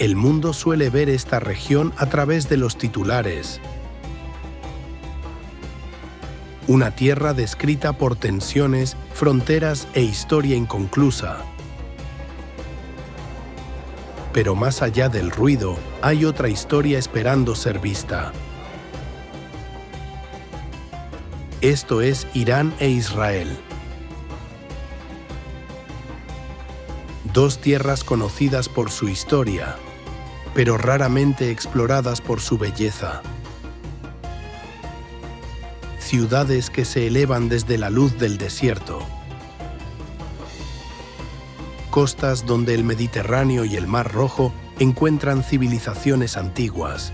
El mundo suele ver esta región a través de los titulares. Una tierra descrita por tensiones, fronteras e historia inconclusa. Pero más allá del ruido, hay otra historia esperando ser vista. Esto es Irán e Israel. Dos tierras conocidas por su historia, pero raramente exploradas por su belleza. Ciudades que se elevan desde la luz del desierto. Costas donde el Mediterráneo y el Mar Rojo encuentran civilizaciones antiguas.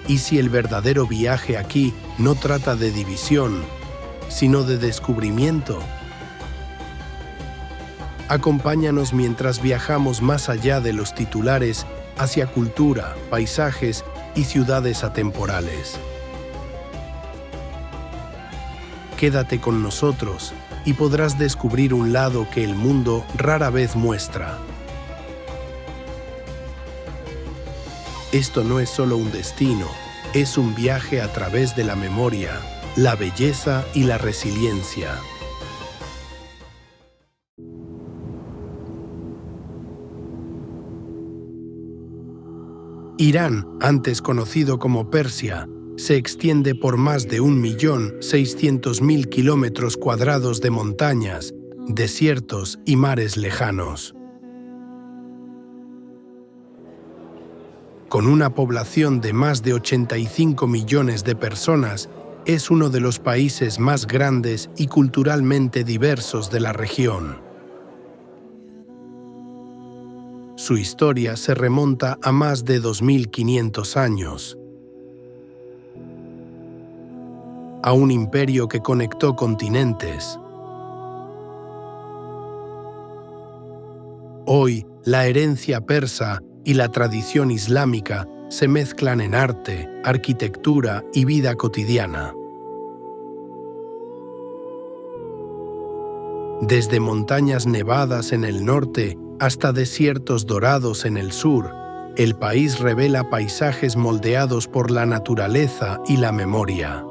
¿Y si el verdadero viaje aquí no trata de división, sino de descubrimiento? Acompáñanos mientras viajamos más allá de los titulares hacia cultura, paisajes y ciudades atemporales. Quédate con nosotros y podrás descubrir un lado que el mundo rara vez muestra. Esto no es solo un destino, es un viaje a través de la memoria, la belleza y la resiliencia. Irán, antes conocido como Persia, se extiende por más de 1.600.000 kilómetros cuadrados de montañas, desiertos y mares lejanos. Con una población de más de 85 millones de personas, es uno de los países más grandes y culturalmente diversos de la región. Su historia se remonta a más de 2.500 años. A un imperio que conectó continentes. Hoy, la herencia persa y la tradición islámica se mezclan en arte, arquitectura y vida cotidiana. Desde montañas nevadas en el norte hasta desiertos dorados en el sur, el país revela paisajes moldeados por la naturaleza y la memoria.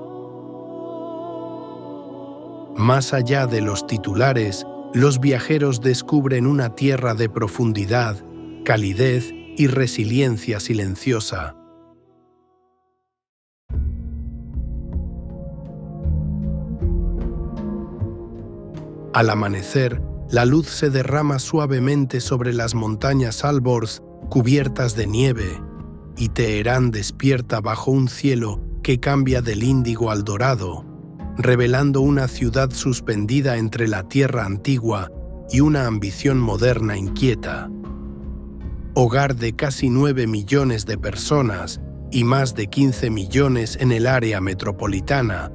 Más allá de los titulares, los viajeros descubren una tierra de profundidad, calidez y resiliencia silenciosa. Al amanecer, la luz se derrama suavemente sobre las montañas Alborz cubiertas de nieve, y Teherán despierta bajo un cielo que cambia del índigo al dorado, revelando una ciudad suspendida entre la tierra antigua y una ambición moderna inquieta. Hogar de casi 9 millones de personas y más de 15 millones en el área metropolitana,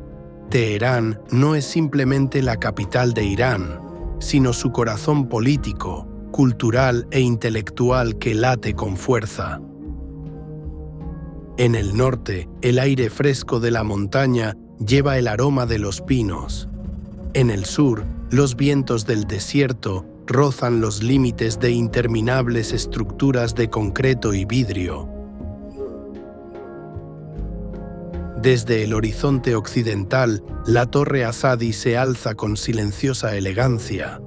Teherán no es simplemente la capital de Irán, sino su corazón político, cultural e intelectual que late con fuerza. En el norte, el aire fresco de la montaña lleva el aroma de los pinos. En el sur, los vientos del desierto rozan los límites de interminables estructuras de concreto y vidrio. Desde el horizonte occidental, la Torre Azadi se alza con silenciosa elegancia,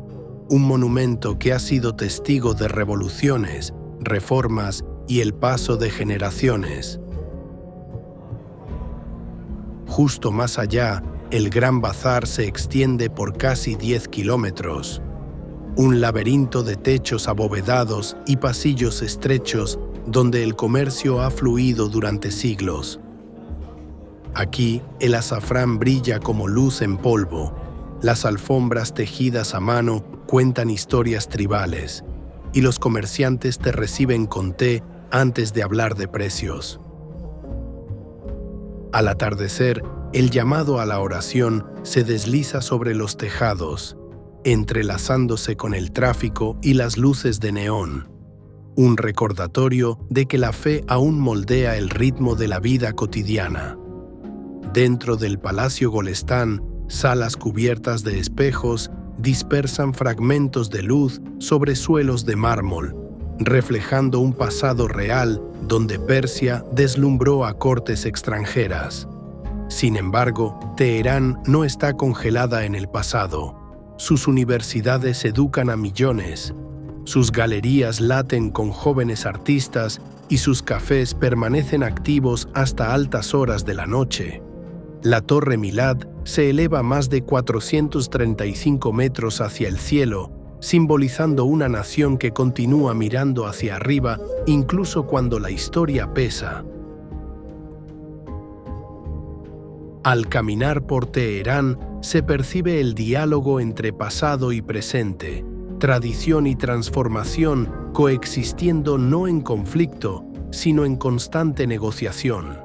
un monumento que ha sido testigo de revoluciones, reformas y el paso de generaciones. Justo más allá, el Gran Bazar se extiende por casi 10 kilómetros. Un laberinto de techos abovedados y pasillos estrechos donde el comercio ha fluido durante siglos. Aquí, el azafrán brilla como luz en polvo. Las alfombras tejidas a mano cuentan historias tribales, y los comerciantes te reciben con té antes de hablar de precios. Al atardecer, el llamado a la oración se desliza sobre los tejados, entrelazándose con el tráfico y las luces de neón. Un recordatorio de que la fe aún moldea el ritmo de la vida cotidiana. Dentro del Palacio Golestán, salas cubiertas de espejos dispersan fragmentos de luz sobre suelos de mármol, reflejando un pasado real donde Persia deslumbró a cortes extranjeras. Sin embargo, Teherán no está congelada en el pasado. Sus universidades educan a millones, sus galerías laten con jóvenes artistas y sus cafés permanecen activos hasta altas horas de la noche. La Torre Milad se eleva a más de 435 metros hacia el cielo, simbolizando una nación que continúa mirando hacia arriba incluso cuando la historia pesa. Al caminar por Teherán se percibe el diálogo entre pasado y presente, tradición y transformación coexistiendo no en conflicto, sino en constante negociación.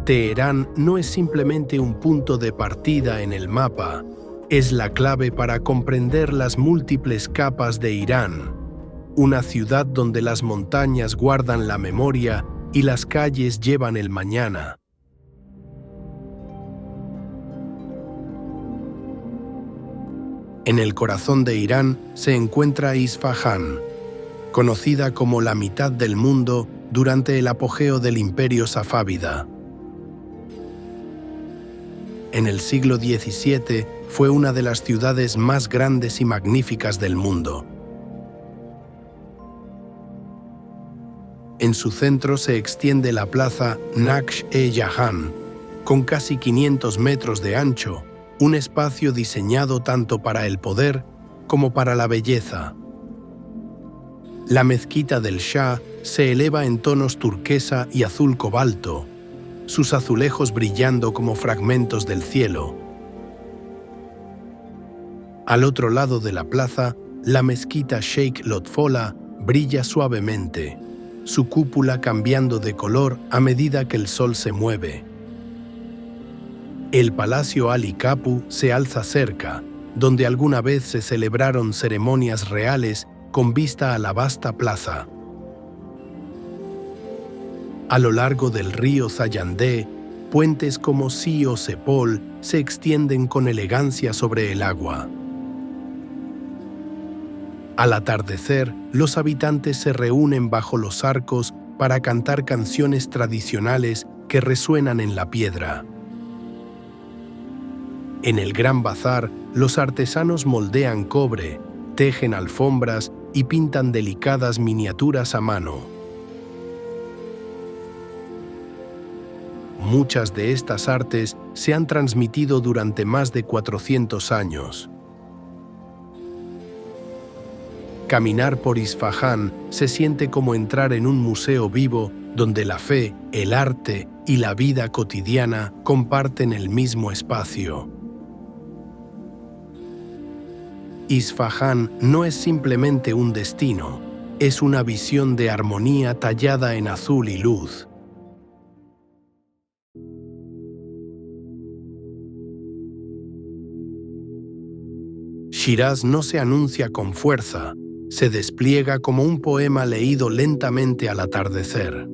Teherán no es simplemente un punto de partida en el mapa, es la clave para comprender las múltiples capas de Irán, una ciudad donde las montañas guardan la memoria y las calles llevan el mañana. En el corazón de Irán se encuentra Isfahán, conocida como la mitad del mundo durante el apogeo del Imperio Safávida. En el siglo XVII fue una de las ciudades más grandes y magníficas del mundo. En su centro se extiende la plaza Naksh-e-Jahan, con casi 500 metros de ancho, un espacio diseñado tanto para el poder como para la belleza. La mezquita del Shah se eleva en tonos turquesa y azul cobalto, sus azulejos brillando como fragmentos del cielo. Al otro lado de la plaza, la mezquita Sheikh Lotfola brilla suavemente, su cúpula cambiando de color a medida que el sol se mueve. El Palacio Ali Kapu se alza cerca, donde alguna vez se celebraron ceremonias reales con vista a la vasta plaza. A lo largo del río Zayandeh, puentes como Si o Sepol se extienden con elegancia sobre el agua. Al atardecer, los habitantes se reúnen bajo los arcos para cantar canciones tradicionales que resuenan en la piedra. En el Gran Bazar, los artesanos moldean cobre, tejen alfombras y pintan delicadas miniaturas a mano. Muchas de estas artes se han transmitido durante más de 400 años. Caminar por Isfahán se siente como entrar en un museo vivo donde la fe, el arte y la vida cotidiana comparten el mismo espacio. Isfahán no es simplemente un destino, es una visión de armonía tallada en azul y luz. Shiraz no se anuncia con fuerza, se despliega como un poema leído lentamente al atardecer.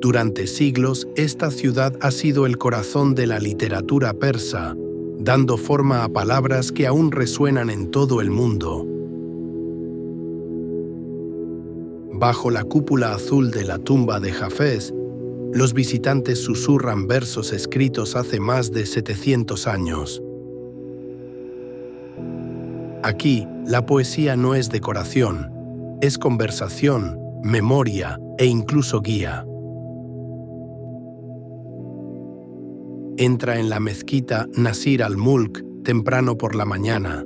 Durante siglos, esta ciudad ha sido el corazón de la literatura persa, dando forma a palabras que aún resuenan en todo el mundo. Bajo la cúpula azul de la tumba de Hafez, los visitantes susurran versos escritos hace más de 700 años. Aquí, la poesía no es decoración, es conversación, memoria e incluso guía. Entra en la mezquita Nasir al-Mulk temprano por la mañana,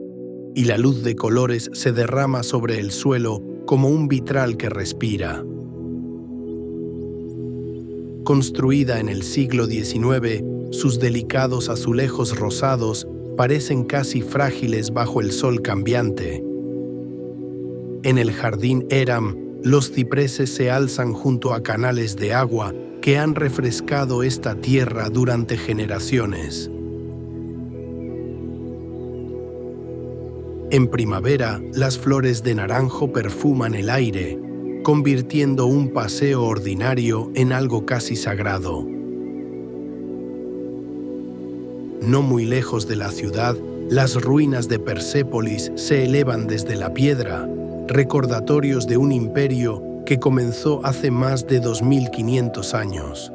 y la luz de colores se derrama sobre el suelo como un vitral que respira. Construida en el siglo XIX, sus delicados azulejos rosados parecen casi frágiles bajo el sol cambiante. En el jardín Eram, los cipreses se alzan junto a canales de agua que han refrescado esta tierra durante generaciones. En primavera, las flores de naranjo perfuman el aire, convirtiendo un paseo ordinario en algo casi sagrado. No muy lejos de la ciudad, las ruinas de Persépolis se elevan desde la piedra, recordatorios de un imperio que comenzó hace más de 2500 años.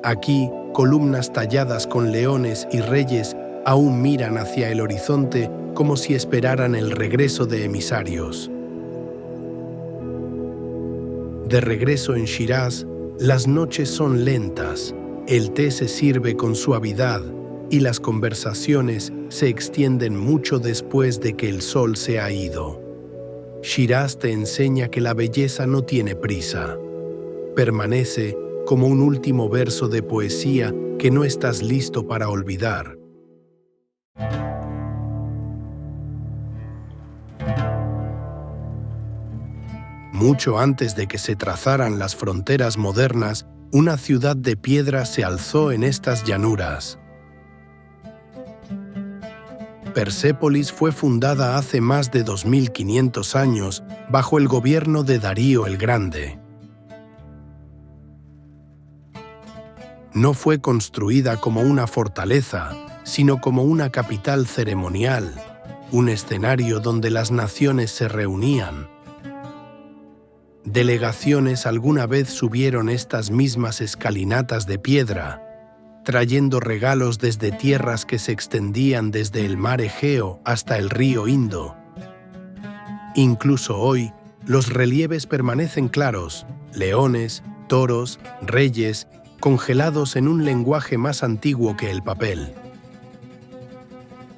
Aquí, columnas talladas con leones y reyes aún miran hacia el horizonte como si esperaran el regreso de emisarios. De regreso en Shiraz, las noches son lentas, el té se sirve con suavidad y las conversaciones se extienden mucho después de que el sol se ha ido. Shiraz te enseña que la belleza no tiene prisa. Permanece como un último verso de poesía que no estás listo para olvidar. Mucho antes de que se trazaran las fronteras modernas, una ciudad de piedra se alzó en estas llanuras. Persépolis fue fundada hace más de 2500 años bajo el gobierno de Darío el Grande. No fue construida como una fortaleza, sino como una capital ceremonial, un escenario donde las naciones se reunían. Delegaciones alguna vez subieron estas mismas escalinatas de piedra, trayendo regalos desde tierras que se extendían desde el mar Egeo hasta el río Indo. Incluso hoy, los relieves permanecen claros: leones, toros, reyes, congelados en un lenguaje más antiguo que el papel.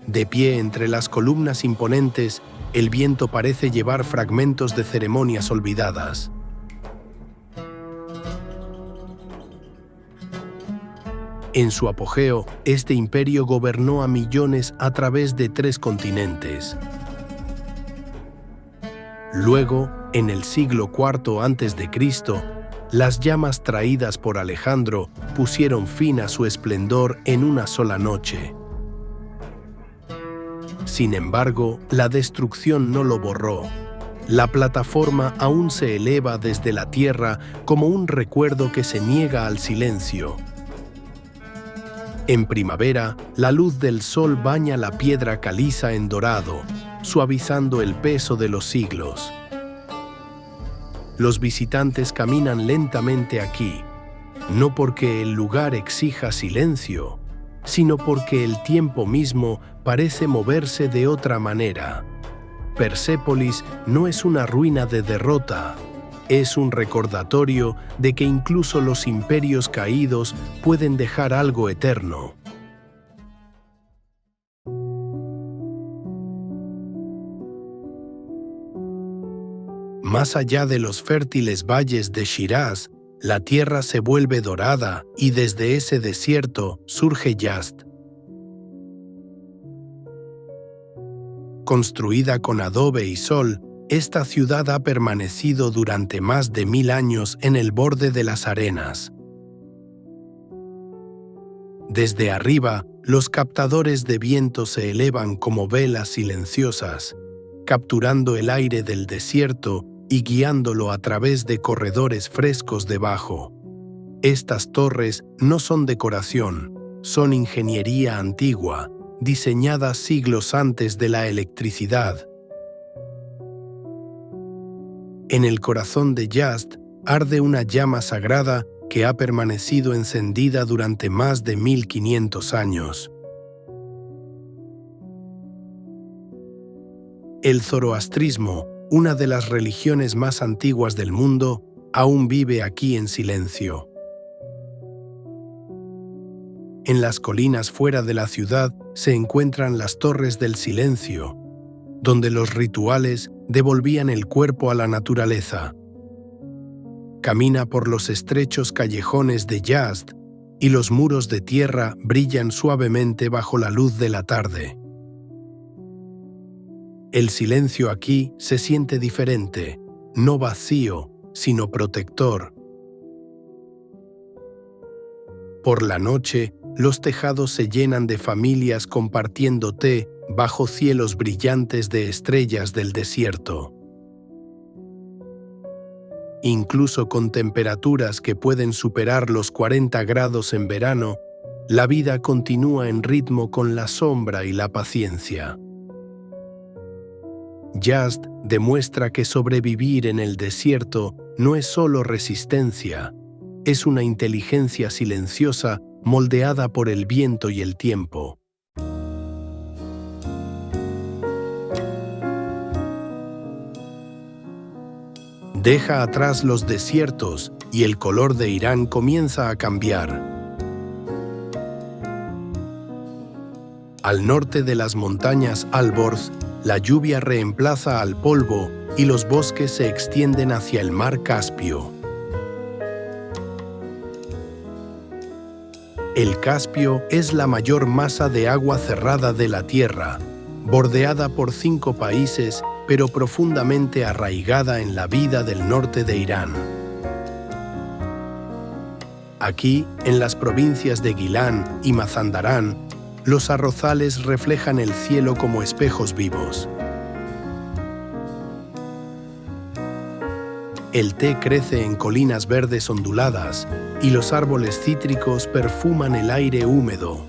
De pie entre las columnas imponentes, el viento parece llevar fragmentos de ceremonias olvidadas. En su apogeo, este imperio gobernó a millones a través de 3 continentes. Luego, en el siglo IV a.C., las llamas traídas por Alejandro pusieron fin a su esplendor en una sola noche. Sin embargo, la destrucción no lo borró. La plataforma aún se eleva desde la tierra como un recuerdo que se niega al silencio. En primavera, la luz del sol baña la piedra caliza en dorado, suavizando el peso de los siglos. Los visitantes caminan lentamente aquí, no porque el lugar exija silencio, sino porque el tiempo mismo parece moverse de otra manera. Persépolis no es una ruina de derrota, es un recordatorio de que incluso los imperios caídos pueden dejar algo eterno. Más allá de los fértiles valles de Shiraz, la tierra se vuelve dorada y desde ese desierto surge Yazd. Construida con adobe y sol, esta ciudad ha permanecido durante más de 1000 años en el borde de las arenas. Desde arriba, los captadores de viento se elevan como velas silenciosas, capturando el aire del desierto y guiándolo a través de corredores frescos debajo. Estas torres no son decoración, son ingeniería antigua, diseñada siglos antes de la electricidad. En el corazón de Yazd arde una llama sagrada que ha permanecido encendida durante más de 1500 años. El zoroastrismo, una de las religiones más antiguas del mundo, aún vive aquí en silencio. En las colinas fuera de la ciudad se encuentran las Torres del Silencio, donde los rituales devolvían el cuerpo a la naturaleza. Camina por los estrechos callejones de Yazd y los muros de tierra brillan suavemente bajo la luz de la tarde. El silencio aquí se siente diferente, no vacío, sino protector. Por la noche, los tejados se llenan de familias compartiendo té bajo cielos brillantes de estrellas del desierto. Incluso con temperaturas que pueden superar los 40 grados en verano, la vida continúa en ritmo con la sombra y la paciencia. Yazd demuestra que sobrevivir en el desierto no es solo resistencia, es una inteligencia silenciosa moldeada por el viento y el tiempo. Deja atrás los desiertos y el color de Irán comienza a cambiar. Al norte de las montañas Alborz, la lluvia reemplaza al polvo y los bosques se extienden hacia el mar Caspio. El Caspio es la mayor masa de agua cerrada de la Tierra, bordeada por 5 países, pero profundamente arraigada en la vida del norte de Irán. Aquí, en las provincias de Gilán y Mazandarán, los arrozales reflejan el cielo como espejos vivos. El té crece en colinas verdes onduladas y los árboles cítricos perfuman el aire húmedo.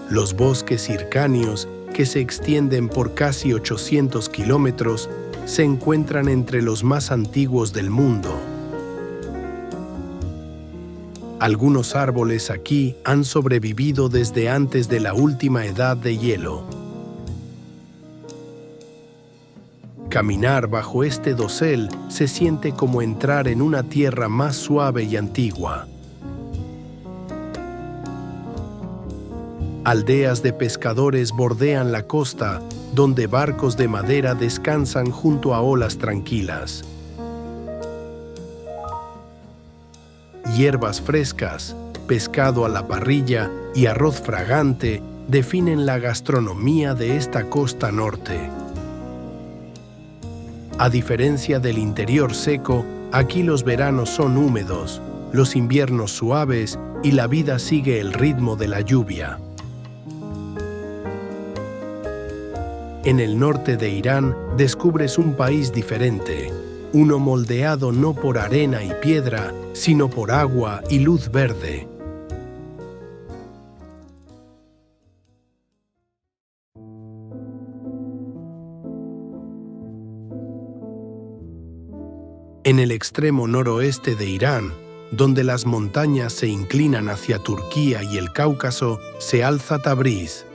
Los bosques hircáneos, que se extienden por casi 800 kilómetros, se encuentran entre los más antiguos del mundo. Algunos árboles aquí han sobrevivido desde antes de la última edad de hielo. Caminar bajo este dosel se siente como entrar en una tierra más suave y antigua. Aldeas de pescadores bordean la costa, donde barcos de madera descansan junto a olas tranquilas. Hierbas frescas, pescado a la parrilla y arroz fragante definen la gastronomía de esta costa norte. A diferencia del interior seco, aquí los veranos son húmedos, los inviernos suaves y la vida sigue el ritmo de la lluvia. En el norte de Irán descubres un país diferente, uno moldeado no por arena y piedra, sino por agua y luz verde. En el extremo noroeste de Irán, donde las montañas se inclinan hacia Turquía y el Cáucaso, se alza Tabriz.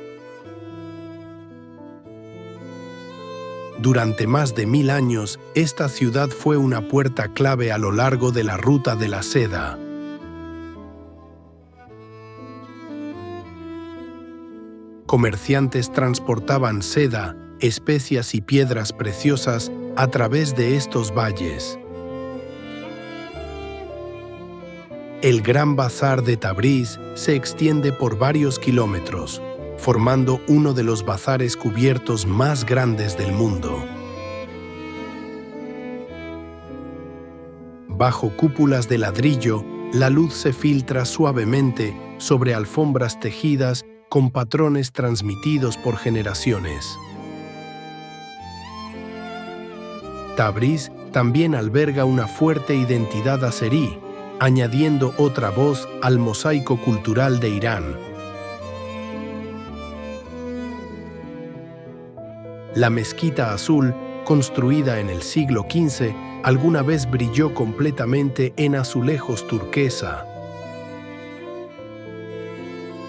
Durante más de 1000 años, esta ciudad fue una puerta clave a lo largo de la ruta de la seda. Comerciantes transportaban seda, especias y piedras preciosas a través de estos valles. El Gran Bazar de Tabriz se extiende por varios kilómetros, formando uno de los bazares cubiertos más grandes del mundo. Bajo cúpulas de ladrillo, la luz se filtra suavemente sobre alfombras tejidas con patrones transmitidos por generaciones. Tabriz también alberga una fuerte identidad azerí, añadiendo otra voz al mosaico cultural de Irán. La Mezquita Azul, construida en el siglo XV, alguna vez brilló completamente en azulejos turquesa.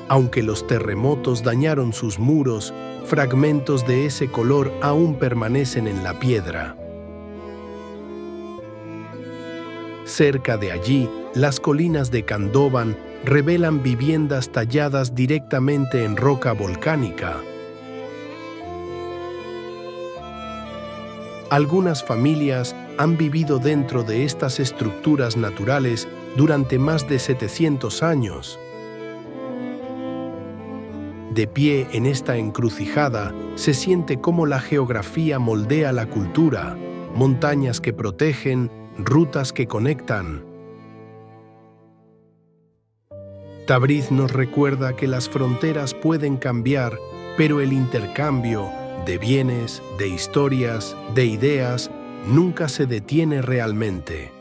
Aunque los terremotos dañaron sus muros, fragmentos de ese color aún permanecen en la piedra. Cerca de allí, las colinas de Kandoban revelan viviendas talladas directamente en roca volcánica. Algunas familias han vivido dentro de estas estructuras naturales durante más de 700 años. De pie en esta encrucijada, se siente cómo la geografía moldea la cultura, montañas que protegen, rutas que conectan. Tabriz nos recuerda que las fronteras pueden cambiar, pero el intercambio, de bienes, de historias, de ideas, nunca se detiene realmente.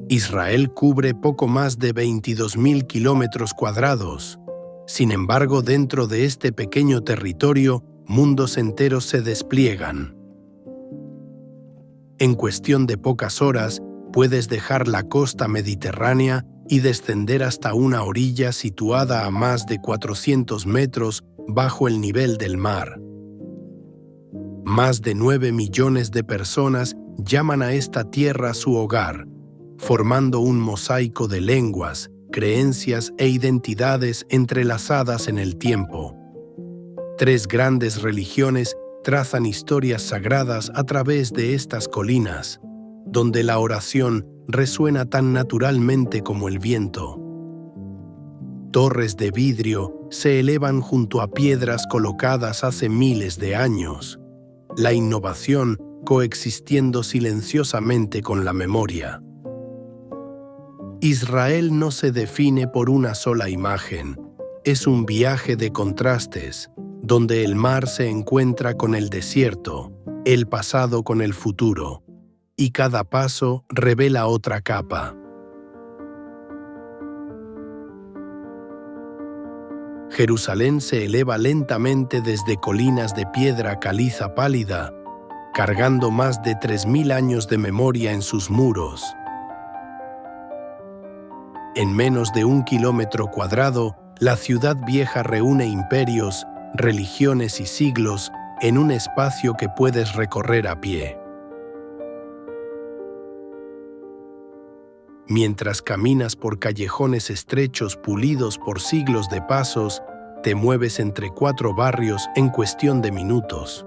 Israel cubre poco más de 22.000 kilómetros cuadrados. Sin embargo, dentro de este pequeño territorio, mundos enteros se despliegan. En cuestión de pocas horas, puedes dejar la costa mediterránea y descender hasta una orilla situada a más de 400 metros bajo el nivel del mar. Más de 9 millones de personas llaman a esta tierra su hogar, formando un mosaico de lenguas, creencias e identidades entrelazadas en el tiempo. 3 grandes religiones trazan historias sagradas a través de estas colinas, donde la oración resuena tan naturalmente como el viento. Torres de vidrio se elevan junto a piedras colocadas hace miles de años, la innovación coexistiendo silenciosamente con la memoria. Israel no se define por una sola imagen, es un viaje de contrastes, donde el mar se encuentra con el desierto, el pasado con el futuro, y cada paso revela otra capa. Jerusalén se eleva lentamente desde colinas de piedra caliza pálida, cargando más de 3.000 años de memoria en sus muros. En menos de 1 kilómetro cuadrado, la ciudad vieja reúne imperios, religiones y siglos en un espacio que puedes recorrer a pie. Mientras caminas por callejones estrechos pulidos por siglos de pasos, te mueves entre 4 barrios en cuestión de minutos.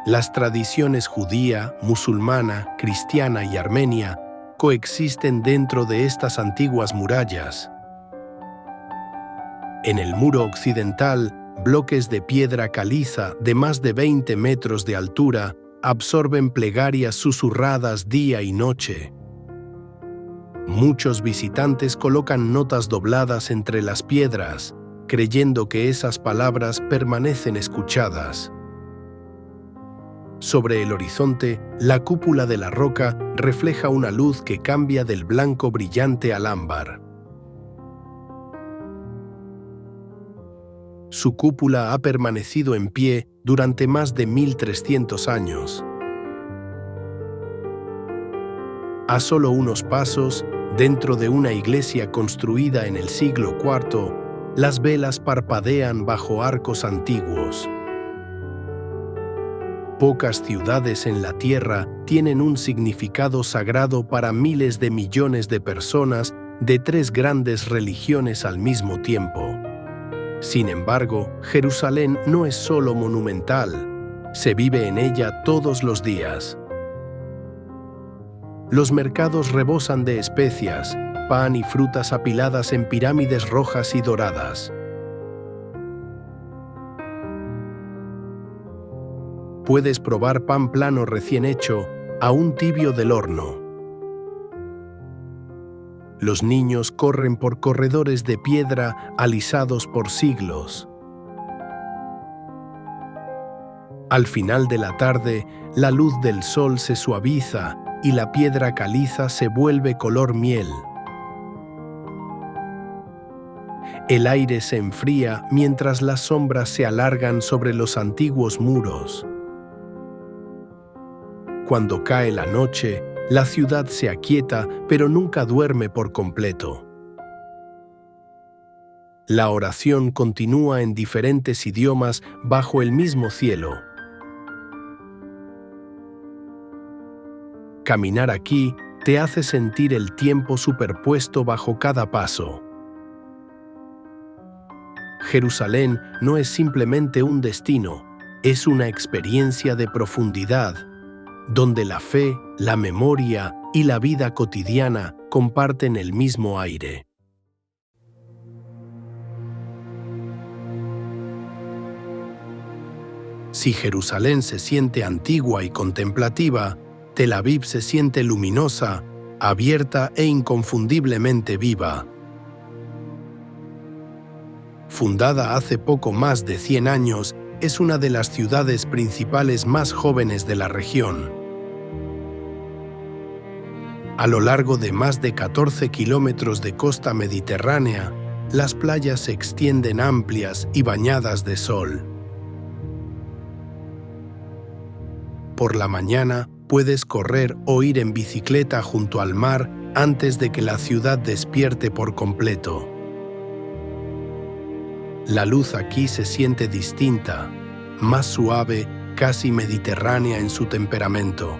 Las tradiciones judía, musulmana, cristiana y armenia coexisten dentro de estas antiguas murallas. En el muro occidental, bloques de piedra caliza de más de 20 metros de altura absorben plegarias susurradas día y noche. Muchos visitantes colocan notas dobladas entre las piedras, creyendo que esas palabras permanecen escuchadas. Sobre el horizonte, la cúpula de la roca refleja una luz que cambia del blanco brillante al ámbar. Su cúpula ha permanecido en pie durante más de 1.300 años. A solo unos pasos, dentro de una iglesia construida en el siglo IV, las velas parpadean bajo arcos antiguos. Pocas ciudades en la tierra tienen un significado sagrado para miles de millones de personas de 3 grandes religiones al mismo tiempo. Sin embargo, Jerusalén no es solo monumental, se vive en ella todos los días. Los mercados rebosan de especias, pan y frutas apiladas en pirámides rojas y doradas. Puedes probar pan plano recién hecho, aún tibio del horno. Los niños corren por corredores de piedra alisados por siglos. Al final de la tarde, la luz del sol se suaviza y la piedra caliza se vuelve color miel. El aire se enfría mientras las sombras se alargan sobre los antiguos muros. Cuando cae la noche, la ciudad se aquieta, pero nunca duerme por completo. La oración continúa en diferentes idiomas bajo el mismo cielo. Caminar aquí te hace sentir el tiempo superpuesto bajo cada paso. Jerusalén no es simplemente un destino, es una experiencia de profundidad, donde la fe, la memoria y la vida cotidiana comparten el mismo aire. Si Jerusalén se siente antigua y contemplativa, Tel Aviv se siente luminosa, abierta e inconfundiblemente viva. Fundada hace poco más de 100 años, es una de las ciudades principales más jóvenes de la región. A lo largo de más de 14 kilómetros de costa mediterránea, las playas se extienden amplias y bañadas de sol. Por la mañana, puedes correr o ir en bicicleta junto al mar antes de que la ciudad despierte por completo. La luz aquí se siente distinta, más suave, casi mediterránea en su temperamento.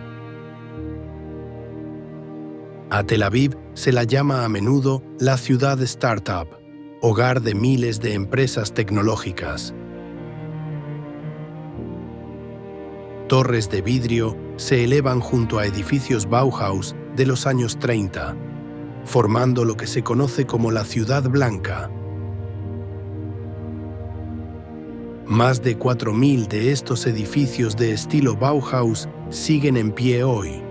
A Tel Aviv se la llama a menudo la ciudad startup, hogar de miles de empresas tecnológicas. Torres de vidrio se elevan junto a edificios Bauhaus de los años 30, formando lo que se conoce como la Ciudad Blanca. Más de 4.000 de estos edificios de estilo Bauhaus siguen en pie hoy.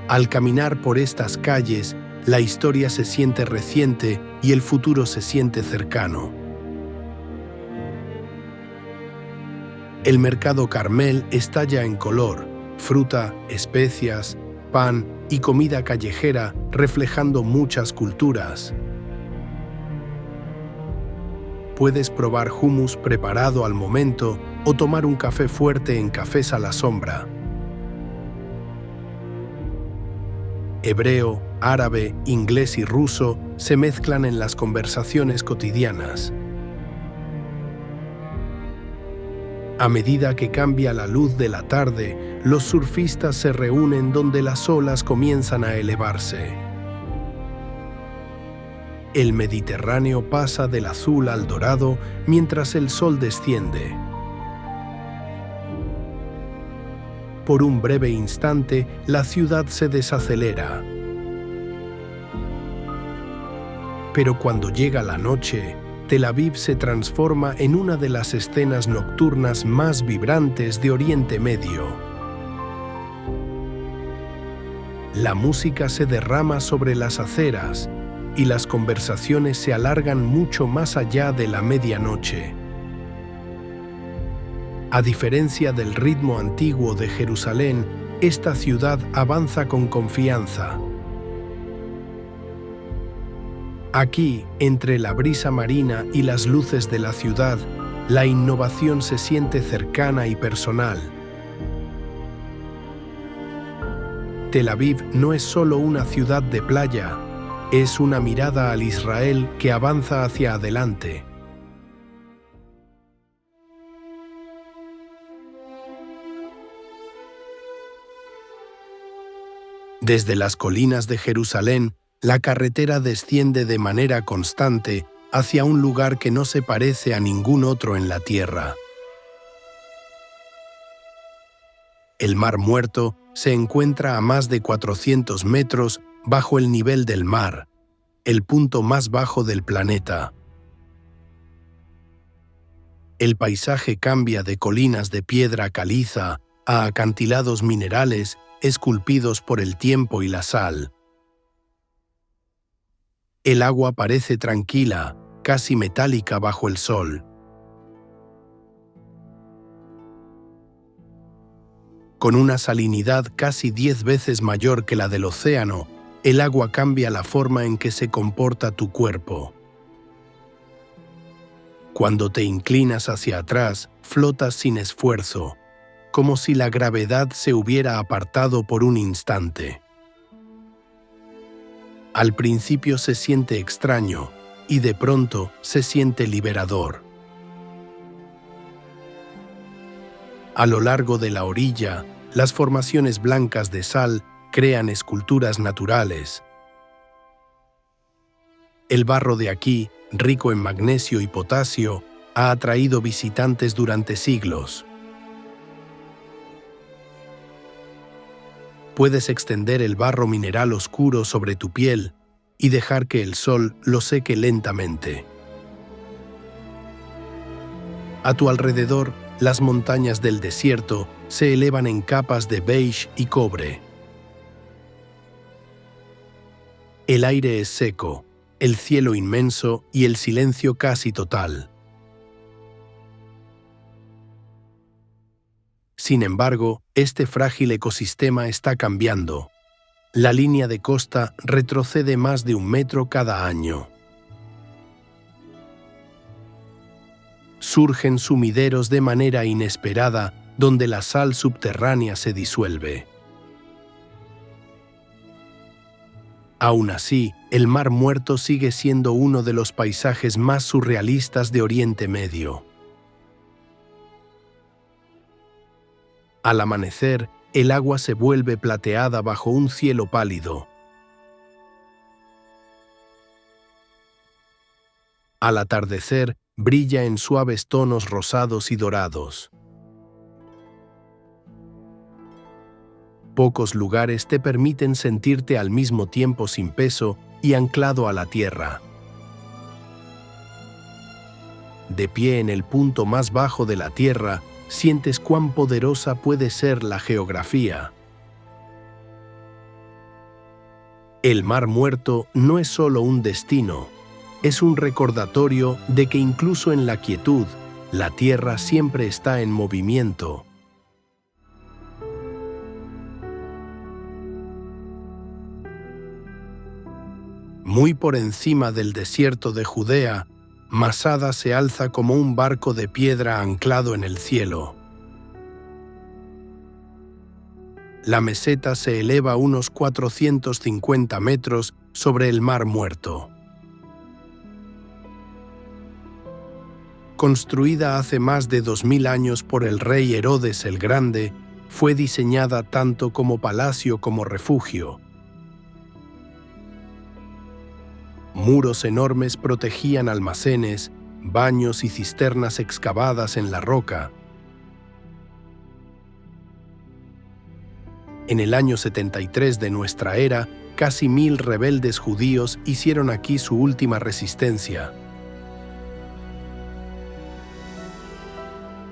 Al caminar por estas calles, la historia se siente reciente y el futuro se siente cercano. El mercado Carmel estalla en color, fruta, especias, pan y comida callejera reflejando muchas culturas. Puedes probar hummus preparado al momento o tomar un café fuerte en cafés a la sombra. Hebreo, árabe, inglés y ruso se mezclan en las conversaciones cotidianas. A medida que cambia la luz de la tarde, los surfistas se reúnen donde las olas comienzan a elevarse. El Mediterráneo pasa del azul al dorado mientras el sol desciende. Por un breve instante, la ciudad se desacelera. Pero cuando llega la noche, Tel Aviv se transforma en una de las escenas nocturnas más vibrantes de Oriente Medio. La música se derrama sobre las aceras y las conversaciones se alargan mucho más allá de la medianoche. A diferencia del ritmo antiguo de Jerusalén, esta ciudad avanza con confianza. Aquí, entre la brisa marina y las luces de la ciudad, la innovación se siente cercana y personal. Tel Aviv no es solo una ciudad de playa, es una mirada al Israel que avanza hacia adelante. Desde las colinas de Jerusalén, la carretera desciende de manera constante hacia un lugar que no se parece a ningún otro en la tierra. El Mar Muerto se encuentra a más de 400 metros bajo el nivel del mar, el punto más bajo del planeta. El paisaje cambia de colinas de piedra caliza a acantilados minerales esculpidos por el tiempo y la sal. El agua parece tranquila, casi metálica bajo el sol. Con una salinidad casi 10 veces mayor que la del océano, el agua cambia la forma en que se comporta tu cuerpo. Cuando te inclinas hacia atrás, flotas sin esfuerzo, como si la gravedad se hubiera apartado por un instante. Al principio se siente extraño y de pronto se siente liberador. A lo largo de la orilla, las formaciones blancas de sal crean esculturas naturales. El barro de aquí, rico en magnesio y potasio, ha atraído visitantes durante siglos. Puedes extender el barro mineral oscuro sobre tu piel y dejar que el sol lo seque lentamente. A tu alrededor, las montañas del desierto se elevan en capas de beige y cobre. El aire es seco, el cielo inmenso y el silencio casi total. Sin embargo, este frágil ecosistema está cambiando. La línea de costa retrocede más de 1 metro cada año. Surgen sumideros de manera inesperada donde la sal subterránea se disuelve. Aún así, el Mar Muerto sigue siendo uno de los paisajes más surrealistas de Oriente Medio. Al amanecer, el agua se vuelve plateada bajo un cielo pálido. Al atardecer, brilla en suaves tonos rosados y dorados. Pocos lugares te permiten sentirte al mismo tiempo sin peso y anclado a la tierra. De pie en el punto más bajo de la tierra, sientes cuán poderosa puede ser la geografía. El Mar Muerto no es solo un destino, es un recordatorio de que incluso en la quietud, la tierra siempre está en movimiento. Muy por encima del desierto de Judea, Masada se alza como un barco de piedra anclado en el cielo. La meseta se eleva a unos 450 metros sobre el Mar Muerto. Construida hace más de 2000 años por el rey Herodes el Grande, fue diseñada tanto como palacio como refugio. Muros enormes protegían almacenes, baños y cisternas excavadas en la roca. En el año 73 de nuestra era, casi 1000 rebeldes judíos hicieron aquí su última resistencia.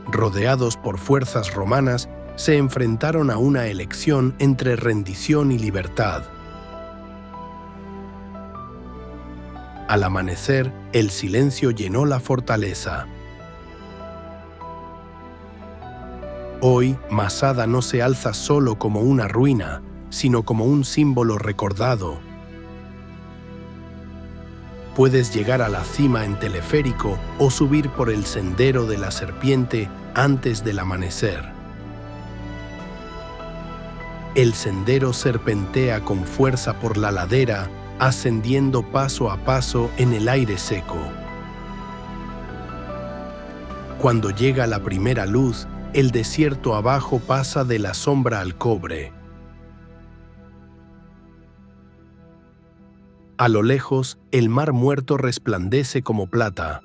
Rodeados por fuerzas romanas, se enfrentaron a una elección entre rendición y libertad. Al amanecer, el silencio llenó la fortaleza. Hoy, Masada no se alza solo como una ruina, sino como un símbolo recordado. Puedes llegar a la cima en teleférico o subir por el Sendero de la Serpiente antes del amanecer. El sendero serpentea con fuerza por la ladera, ascendiendo paso a paso en el aire seco. Cuando llega la primera luz, el desierto abajo pasa de la sombra al cobre. A lo lejos, el Mar Muerto resplandece como plata.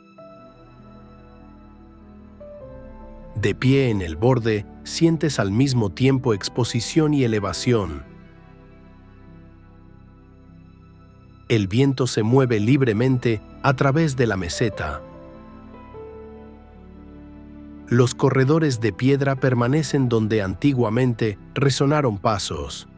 De pie en el borde, sientes al mismo tiempo exposición y elevación. El viento se mueve libremente a través de la meseta. Los corredores de piedra permanecen donde antiguamente resonaron pasos.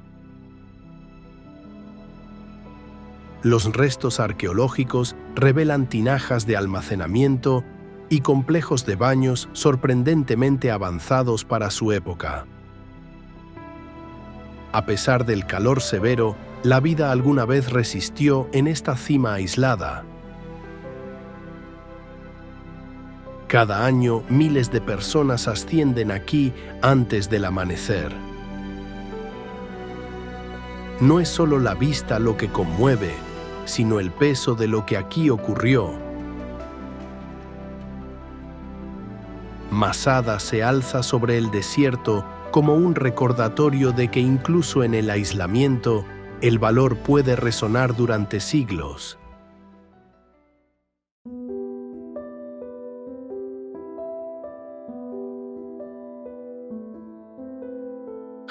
Los restos arqueológicos revelan tinajas de almacenamiento y complejos de baños sorprendentemente avanzados para su época. A pesar del calor severo, la vida alguna vez resistió en esta cima aislada. Cada año, miles de personas ascienden aquí antes del amanecer. No es solo la vista lo que conmueve, sino el peso de lo que aquí ocurrió. Masada se alza sobre el desierto como un recordatorio de que incluso en el aislamiento, el valor puede resonar durante siglos.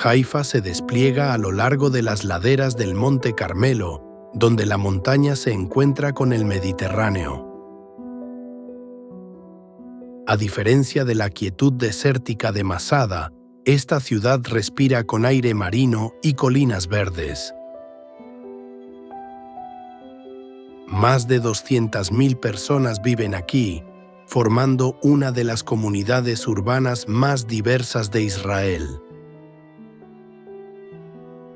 Haifa se despliega a lo largo de las laderas del Monte Carmelo, donde la montaña se encuentra con el Mediterráneo. A diferencia de la quietud desértica de Masada, esta ciudad respira con aire marino y colinas verdes. Más de 200.000 personas viven aquí, formando una de las comunidades urbanas más diversas de Israel.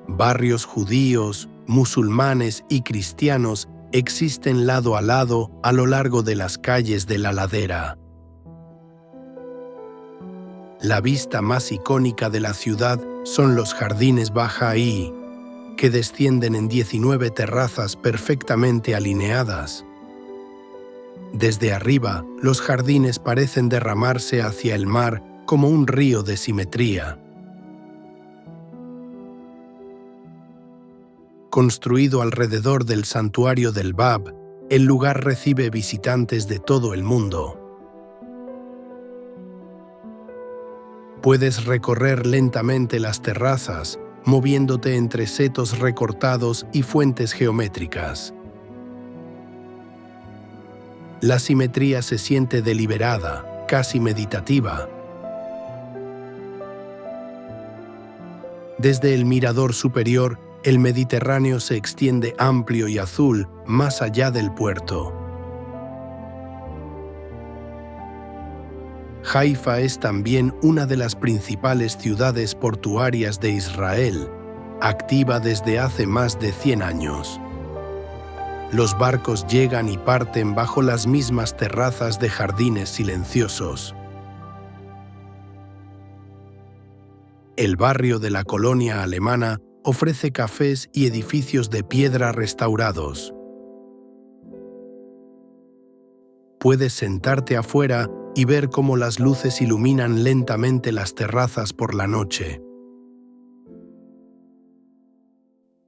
Barrios judíos, musulmanes y cristianos existen lado a lado a lo largo de las calles de la ladera. La vista más icónica de la ciudad son los jardines Bahá'í, que descienden en 19 terrazas perfectamente alineadas. Desde arriba, los jardines parecen derramarse hacia el mar como un río de simetría. Construido alrededor del santuario del Bab, el lugar recibe visitantes de todo el mundo. Puedes recorrer lentamente las terrazas, moviéndote entre setos recortados y fuentes geométricas. La simetría se siente deliberada, casi meditativa. Desde el mirador superior, el Mediterráneo se extiende amplio y azul más allá del puerto. Haifa es también una de las principales ciudades portuarias de Israel, activa desde hace más de 100 años. Los barcos llegan y parten bajo las mismas terrazas de jardines silenciosos. El barrio de la colonia alemana ofrece cafés y edificios de piedra restaurados. Puedes sentarte afuera y ver cómo las luces iluminan lentamente las terrazas por la noche.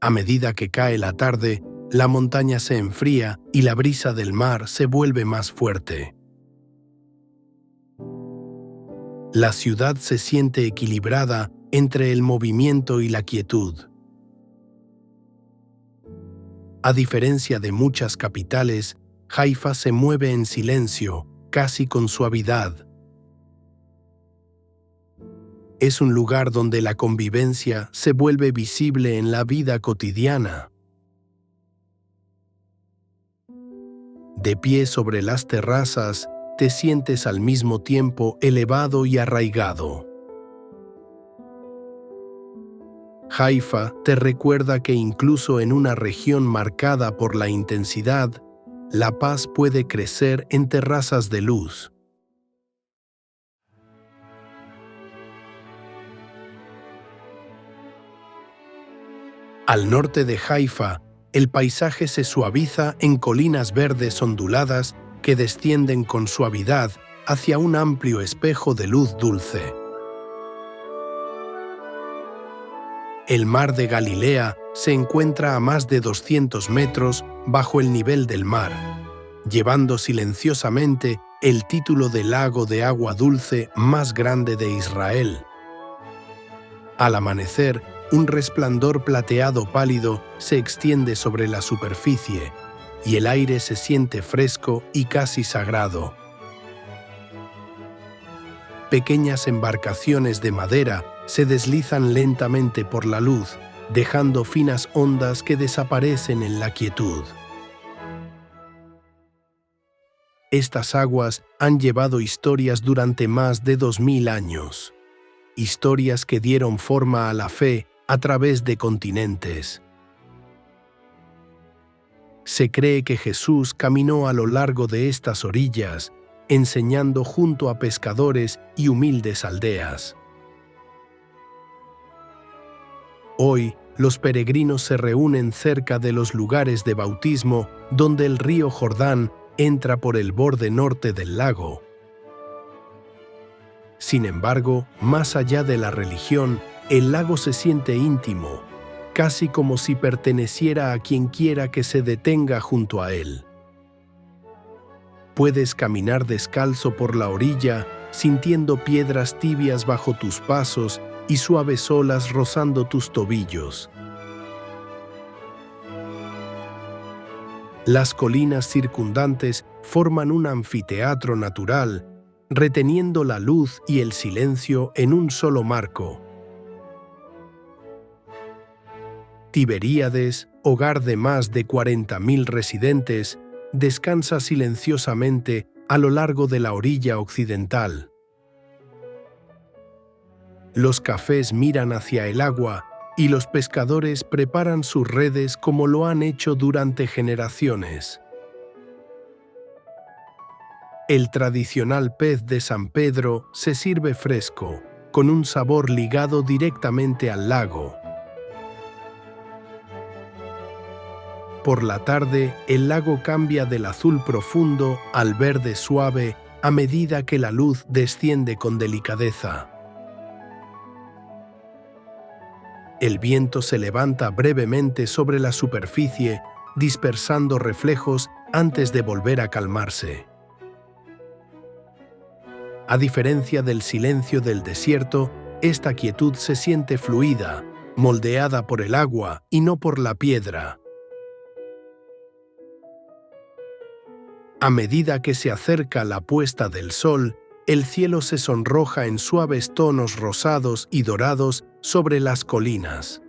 A medida que cae la tarde, la montaña se enfría y la brisa del mar se vuelve más fuerte. La ciudad se siente equilibrada entre el movimiento y la quietud. A diferencia de muchas capitales, Haifa se mueve en silencio, casi con suavidad. Es un lugar donde la convivencia se vuelve visible en la vida cotidiana. De pie sobre las terrazas, te sientes al mismo tiempo elevado y arraigado. Haifa te recuerda que incluso en una región marcada por la intensidad, la paz puede crecer en terrazas de luz. Al norte de Haifa, el paisaje se suaviza en colinas verdes onduladas que descienden con suavidad hacia un amplio espejo de luz dulce. El mar de Galilea se encuentra a más de 200 metros bajo el nivel del mar, llevando silenciosamente el título de lago de agua dulce más grande de Israel. Al amanecer, un resplandor plateado pálido se extiende sobre la superficie y el aire se siente fresco y casi sagrado. Pequeñas embarcaciones de madera se deslizan lentamente por la luz, dejando finas ondas que desaparecen en la quietud. Estas aguas han llevado historias durante más de 2000 años, historias que dieron forma a la fe a través de continentes. Se cree que Jesús caminó a lo largo de estas orillas, enseñando junto a pescadores y humildes aldeas. Hoy, los peregrinos se reúnen cerca de los lugares de bautismo donde el río Jordán entra por el borde norte del lago. Sin embargo, más allá de la religión, el lago se siente íntimo, casi como si perteneciera a quien quiera que se detenga junto a él. Puedes caminar descalzo por la orilla, sintiendo piedras tibias bajo tus pasos y suaves olas rozando tus tobillos. Las colinas circundantes forman un anfiteatro natural, reteniendo la luz y el silencio en un solo marco. Tiberíades, hogar de más de 40.000 residentes, descansa silenciosamente a lo largo de la orilla occidental. Los cafés miran hacia el agua y los pescadores preparan sus redes como lo han hecho durante generaciones. El tradicional pez de San Pedro se sirve fresco, con un sabor ligado directamente al lago. Por la tarde, el lago cambia del azul profundo al verde suave a medida que la luz desciende con delicadeza. El viento se levanta brevemente sobre la superficie, dispersando reflejos antes de volver a calmarse. A diferencia del silencio del desierto, esta quietud se siente fluida, moldeada por el agua y no por la piedra. A medida que se acerca la puesta del sol, el cielo se sonroja en suaves tonos rosados y dorados sobre las colinas.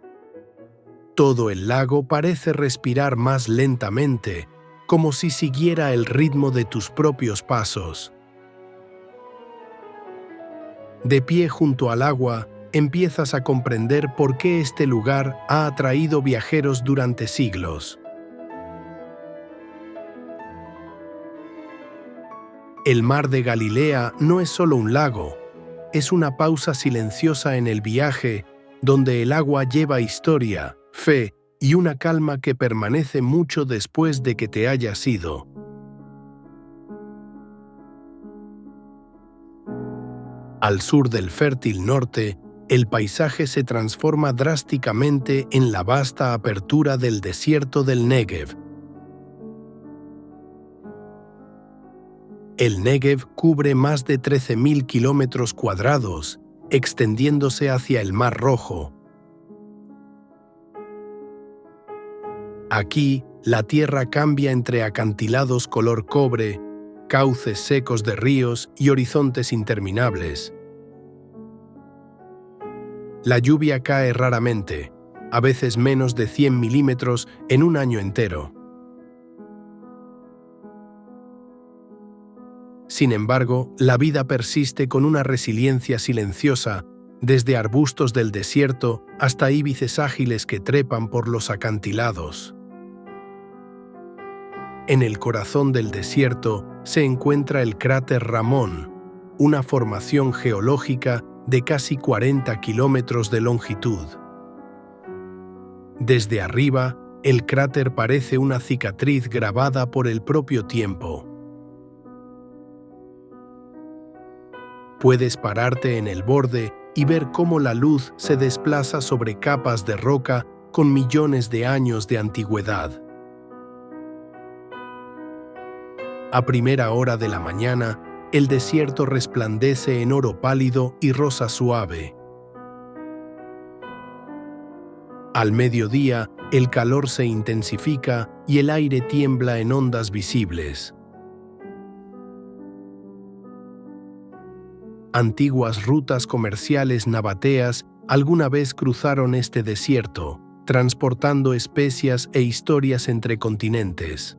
Todo el lago parece respirar más lentamente, como si siguiera el ritmo de tus propios pasos. De pie junto al agua, empiezas a comprender por qué este lugar ha atraído viajeros durante siglos. El mar de Galilea no es solo un lago, es una pausa silenciosa en el viaje donde el agua lleva historia, fe y una calma que permanece mucho después de que te hayas ido. Al sur del fértil norte, el paisaje se transforma drásticamente en la vasta apertura del desierto del Negev. El Negev cubre más de 13.000 kilómetros cuadrados, extendiéndose hacia el Mar Rojo. Aquí, la tierra cambia entre acantilados color cobre, cauces secos de ríos y horizontes interminables. La lluvia cae raramente, a veces menos de 100 milímetros en un año entero. Sin embargo, la vida persiste con una resiliencia silenciosa, desde arbustos del desierto hasta íbices ágiles que trepan por los acantilados. En el corazón del desierto se encuentra el cráter Ramón, una formación geológica de casi 40 kilómetros de longitud. Desde arriba, el cráter parece una cicatriz grabada por el propio tiempo. Puedes pararte en el borde y ver cómo la luz se desplaza sobre capas de roca con millones de años de antigüedad. A primera hora de la mañana, el desierto resplandece en oro pálido y rosa suave. Al mediodía, el calor se intensifica y el aire tiembla en ondas visibles. Antiguas rutas comerciales nabateas alguna vez cruzaron este desierto, transportando especias e historias entre continentes.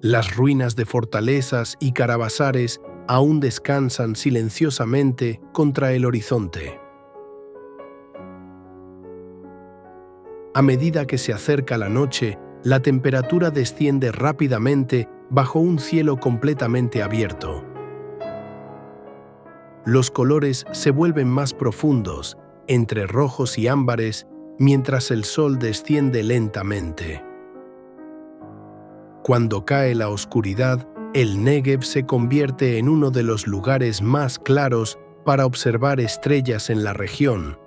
Las ruinas de fortalezas y caravasares aún descansan silenciosamente contra el horizonte. A medida que se acerca la noche, la temperatura desciende rápidamente bajo un cielo completamente abierto. Los colores se vuelven más profundos, entre rojos y ámbares, mientras el sol desciende lentamente. Cuando cae la oscuridad, el Negev se convierte en uno de los lugares más claros para observar estrellas en la región.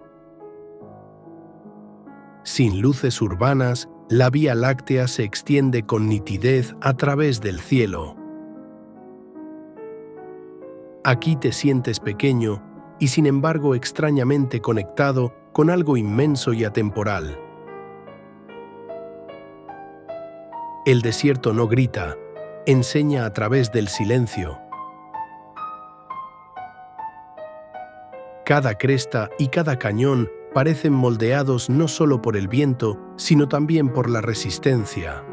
Sin luces urbanas, la Vía Láctea se extiende con nitidez a través del cielo. Aquí te sientes pequeño y sin embargo extrañamente conectado con algo inmenso y atemporal. El desierto no grita, enseña a través del silencio. Cada cresta y cada cañón parecen moldeados no solo por el viento, sino también por la resistencia.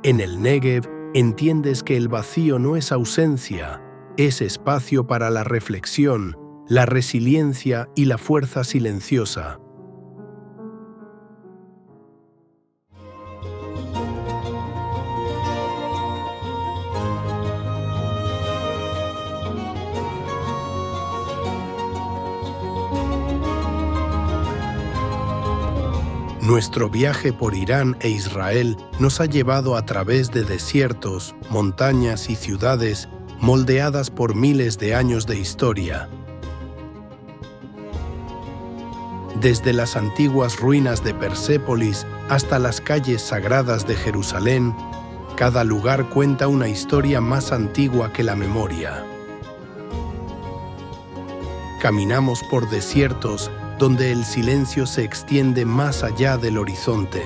En el Néguev entiendes que el vacío no es ausencia, es espacio para la reflexión, la resiliencia y la fuerza silenciosa. Nuestro viaje por Irán e Israel nos ha llevado a través de desiertos, montañas y ciudades moldeadas por miles de años de historia. Desde las antiguas ruinas de Persépolis hasta las calles sagradas de Jerusalén, cada lugar cuenta una historia más antigua que la memoria. Caminamos por desiertos donde el silencio se extiende más allá del horizonte.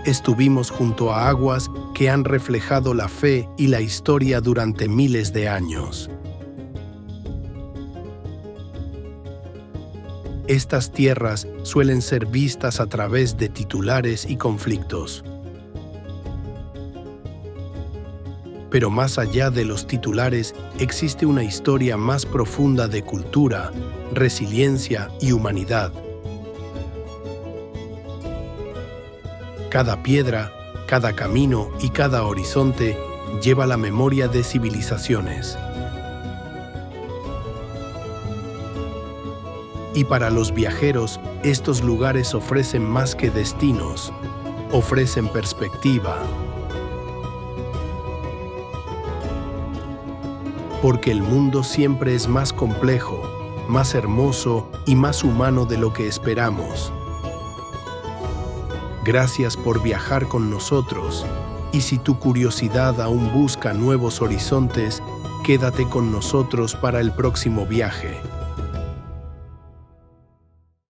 Estuvimos junto a aguas que han reflejado la fe y la historia durante miles de años. Estas tierras suelen ser vistas a través de titulares y conflictos. Pero más allá de los titulares existe una historia más profunda de cultura, resiliencia y humanidad. Cada piedra, cada camino y cada horizonte lleva la memoria de civilizaciones. Y para los viajeros, estos lugares ofrecen más que destinos, ofrecen perspectiva. Porque el mundo siempre es más complejo, más hermoso y más humano de lo que esperamos. Gracias por viajar con nosotros, y si tu curiosidad aún busca nuevos horizontes, quédate con nosotros para el próximo viaje.